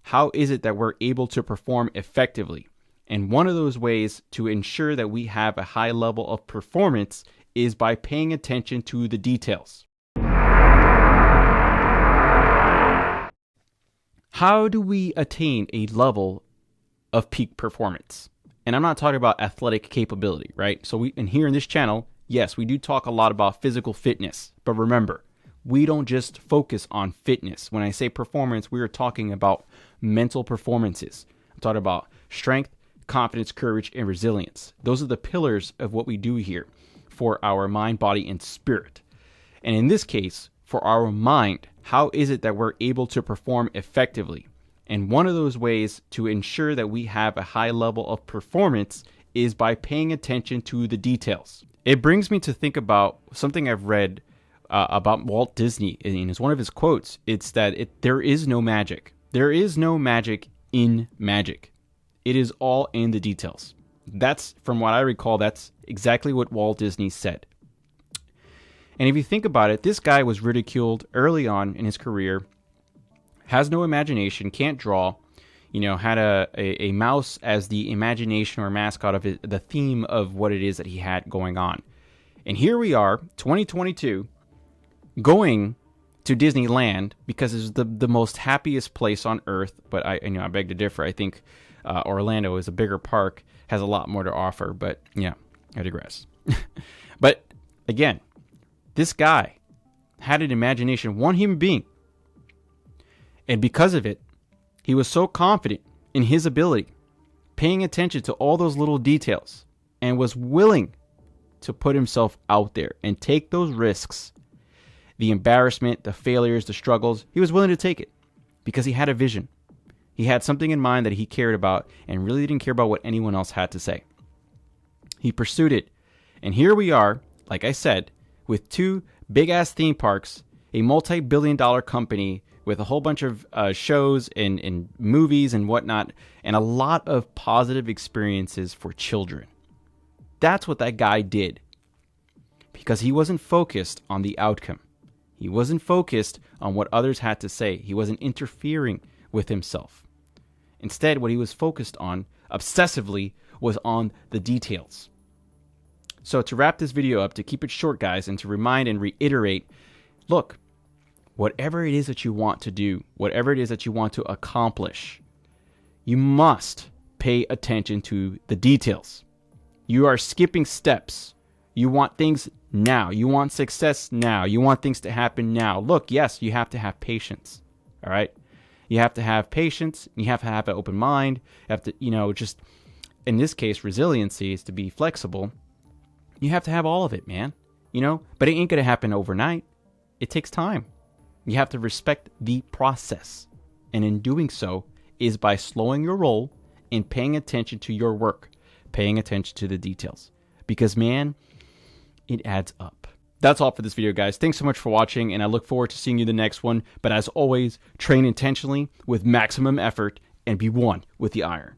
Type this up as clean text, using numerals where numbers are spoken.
how is it that we're able to perform effectively? And one of those ways to ensure that we have a high level of performance is by paying attention to the details. How do we attain a level of peak performance? And I'm not talking about athletic capability, right? And here in this channel, yes, we do talk a lot about physical fitness, but remember, we don't just focus on fitness. When I say performance, we are talking about mental performances. I'm talking about strength, confidence, courage, and resilience. Those are the pillars of what we do here for our mind, body, and spirit. And in this case, for our mind, how is it that we're able to perform effectively? And one of those ways to ensure that we have a high level of performance is by paying attention to the details. It brings me to think about something I've read about Walt Disney. And it's one of his quotes. It's that there is no magic. There is no magic in magic. It is all in the details. That's, from what I recall, that's exactly what Walt Disney said. And if you think about it, this guy was ridiculed early on in his career, has no imagination, can't draw, had a mouse as the imagination or mascot of the theme of what it is that he had going on. And here we are, 2022, going to Disneyland because it's the most happiest place on earth. But I beg to differ. I think Orlando is a bigger park, has a lot more to offer. But yeah, I digress. But again, this guy had an imagination, one human being. And because of it, he was so confident in his ability, paying attention to all those little details, and was willing to put himself out there and take those risks, the embarrassment, the failures, the struggles. He was willing to take it because he had a vision. He had something in mind that he cared about and really didn't care about what anyone else had to say. He pursued it. And here we are, like I said, with two big-ass theme parks, a multi-billion-dollar company with a whole bunch of shows and movies and whatnot, and a lot of positive experiences for children. That's what that guy did. Because he wasn't focused on the outcome. He wasn't focused on what others had to say. He wasn't interfering with himself. Instead, what he was focused on, obsessively, was on the details. So to wrap this video up, to keep it short, guys, and to remind and reiterate, look, whatever it is that you want to do, whatever it is that you want to accomplish, you must pay attention to the details. You are skipping steps. You want things now. You want success now. You want things to happen now. Look, yes, you have to have patience. All right? You have to have patience. You have to have an open mind. You have to, just, in this case, resiliency is to be flexible. You have to have all of it, man. But it ain't going to happen overnight. It takes time. You have to respect the process. And in doing so is by slowing your roll and paying attention to your work, paying attention to the details. Because, man, it adds up. That's all for this video, guys. Thanks so much for watching, and I look forward to seeing you in the next one. But as always, train intentionally with maximum effort and be one with the iron.